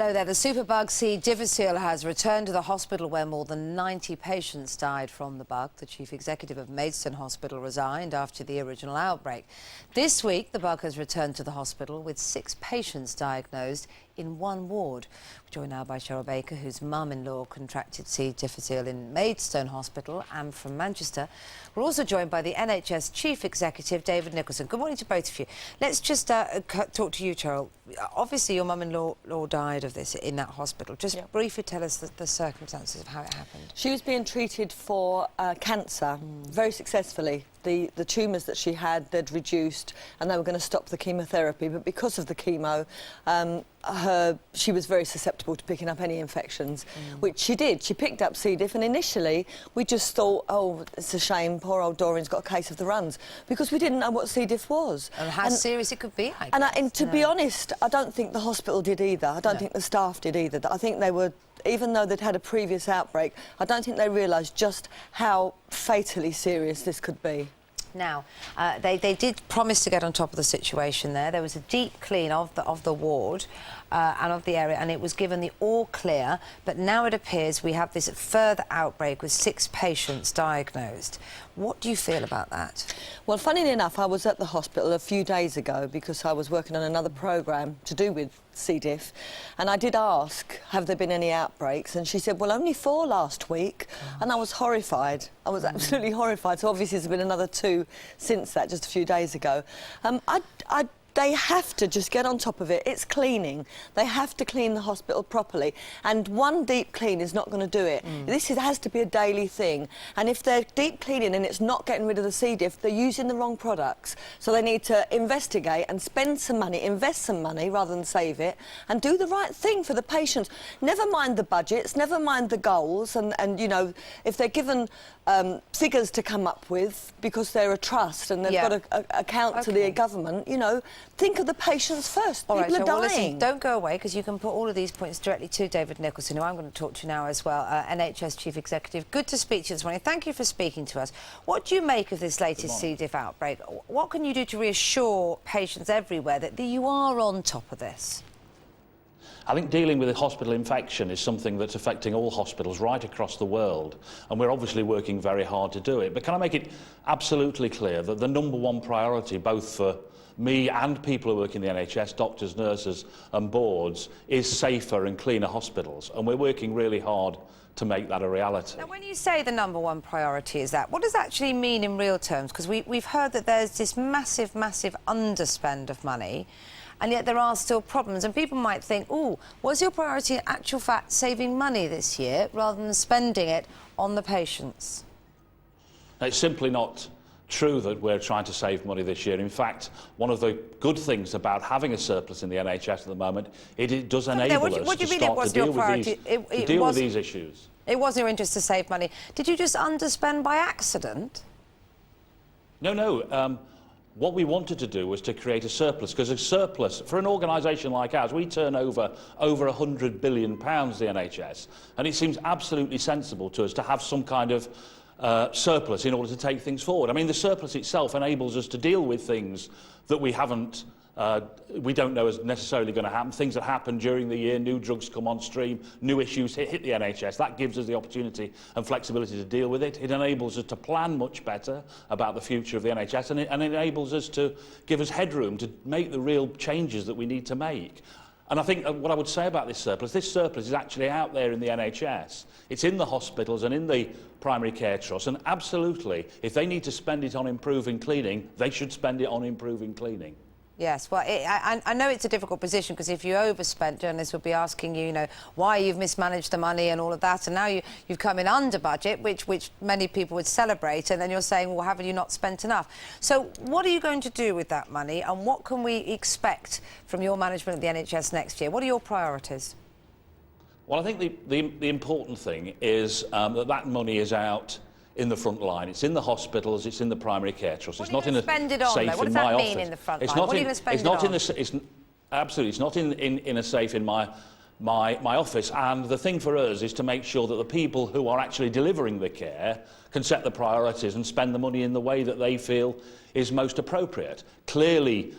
Hello there. The superbug C-Diff has returned to the hospital where more than 90 patients died from the bug. The chief executive of Maidstone Hospital resigned after the original outbreak. This week, the bug has returned to the hospital with 6 patients diagnosed in one ward. We're joined now by Cheryl Baker, whose mum-in-law contracted C-Diff in Maidstone Hospital, and from Manchester. We're also joined by the NHS Chief Executive, David Nicholson. Good morning to both of you. Let's just talk to you, Cheryl. Obviously, your mum-in-law died of this in that hospital. Just briefly tell us the circumstances of how it happened. She was being treated for cancer very successfully. The tumours that she had, they'd reduced and they were going to stop the chemotherapy, but because of the chemo, she was very susceptible to picking up any infections, which she did. She picked up C-Diff, and initially we just thought, oh, it's a shame, poor old Doreen's got a case of the runs, because we didn't know what C-Diff was. And how serious it could be, I guess. And to be honest, I don't think the hospital did either. I don't think the staff did either. I think they were, even though they'd had a previous outbreak, I don't think they realised just how fatally serious this could be. Now, they did promise to get on top of the situation there. There was a deep clean of the ward and of the area, and it was given the all clear, but now it appears we have this further outbreak with 6 patients diagnosed. What do you feel about that? Well, funnily enough, I was at the hospital a few days ago because I was working on another programme to do with C-Diff, and I did ask, have there been any outbreaks? And she said, well, only 4 last week, and I was horrified. I was absolutely horrified. So obviously there's been another 2 since that, just a few days ago. They have to just get on top of it. It's cleaning. They have to clean the hospital properly. And one deep clean is not going to do it. This has to be a daily thing. And if they're deep cleaning and it's not getting rid of the C-Diff, they're using the wrong products. So they need to investigate and spend some money, invest some money rather than save it, and do the right thing for the patients. Never mind the budgets, never mind the goals. And you know, if they're given figures to come up with because they're a trust and they've got to account to the government, you know, think of the patients first. People are dying. Well, listen, don't go away, because you can put all of these points directly to David Nicholson, who I'm going to talk to now as well, NHS Chief Executive. Good to speak to you this morning. Thank you for speaking to us. What do you make of this latest C-Diff outbreak? What can you do to reassure patients everywhere that you are on top of this? I think dealing with a hospital infection is something that's affecting all hospitals right across the world, and we're obviously working very hard to do it. But can I make it absolutely clear that the #1 priority, both for me and people who work in the NHS, doctors, nurses and boards, is safer and cleaner hospitals, and we're working really hard to make that a reality. Now, when you say the #1 priority is that, what does that actually mean in real terms? Because we've heard that there's this massive underspend of money, and yet there are still problems, and people might think, oh, was your priority in actual fact saving money this year rather than spending it on the patients? It's simply not true that we're trying to save money this year. In fact, one of the good things about having a surplus in the NHS at the moment, it does enable us to start to deal with these issues. It was in your interest to save money. Did you just underspend by accident? No. What we wanted to do was to create a surplus, because a surplus, for an organisation like ours, we turn over £100 billion, the NHS, and it seems absolutely sensible to us to have some kind of surplus in order to take things forward. I mean, the surplus itself enables us to deal with things that we don't know is necessarily going to happen, things that happen during the year, new drugs come on stream, new issues hit the NHS. That gives us the opportunity and flexibility to deal with it. It enables us to plan much better about the future of the NHS, and it enables us to give us headroom to make the real changes that we need to make. And I think what I would say about this surplus is actually out there in the NHS. It's in the hospitals and in the primary care trusts, and absolutely, if they need to spend it on improving cleaning, they should spend it on improving cleaning. Yes, well, I know it's a difficult position, because if you overspent, journalists would be asking you, why you've mismanaged the money and all of that, and now you've come in under budget, which many people would celebrate, and then you're saying, well, haven't you not spent enough? So what are you going to do with that money, and what can we expect from your management of the NHS next year? What are your priorities? Well, I think the important thing is that money is out in the front line. It's in the hospitals, it's in the primary care trust. It's not in a safe in my office. What does that mean in the front line? What are you going to spend it on? Absolutely, it's not in a safe in my office. And the thing for us is to make sure that the people who are actually delivering the care can set the priorities and spend the money in the way that they feel is most appropriate. Clearly,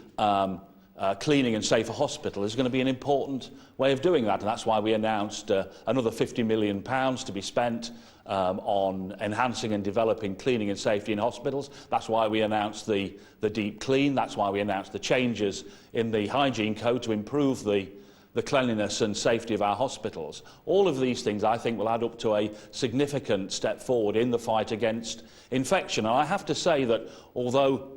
cleaning and safer hospital is going to be an important way of doing that, and that's why we announced another £50 million to be spent on enhancing and developing cleaning and safety in hospitals. That's why we announced the deep clean. That's why we announced the changes in the hygiene code to improve the cleanliness and safety of our hospitals. All of these things, I think, will add up to a significant step forward in the fight against infection. And I have to say that although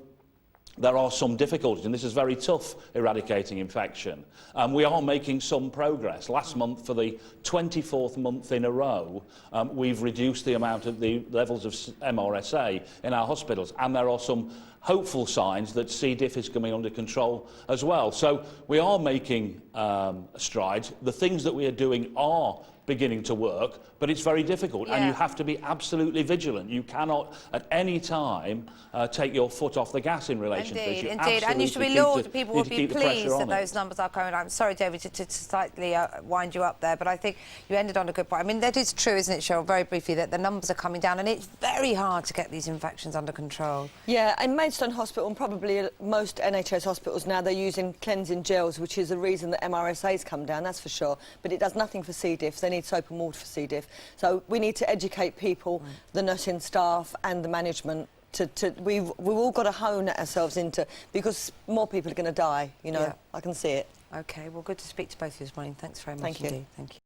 there are some difficulties, and this is very tough, eradicating infection, we are making some progress. Last month, for the 24th month in a row, we've reduced the amount of the levels of MRSA in our hospitals, and there are some hopeful signs that C. diff is coming under control as well. So we are making strides. The things that we are doing are beginning to work, but it's very difficult, and you have to be absolutely vigilant. You cannot at any time take your foot off the gas in relation to this. Indeed, and you should be lauded. People will be pleased that those numbers are coming down. I'm sorry, David, to slightly wind you up there, but I think you ended on a good point. I mean, that is true, isn't it, Cheryl, very briefly, that the numbers are coming down, and it's very hard to get these infections under control. Yeah, in Maidstone Hospital and probably most NHS hospitals now, they're using cleansing gels, which is the reason that MRSA's come down, that's for sure, but it does nothing for C. diff. They need soap and water for C. diff. So we need to educate people, the nursing staff and the management. We've all got to hone ourselves into, because more people are going to die, you know. I can see it. OK, well, good to speak to both of you this morning. Thanks very much Thank you. indeed. Thank you.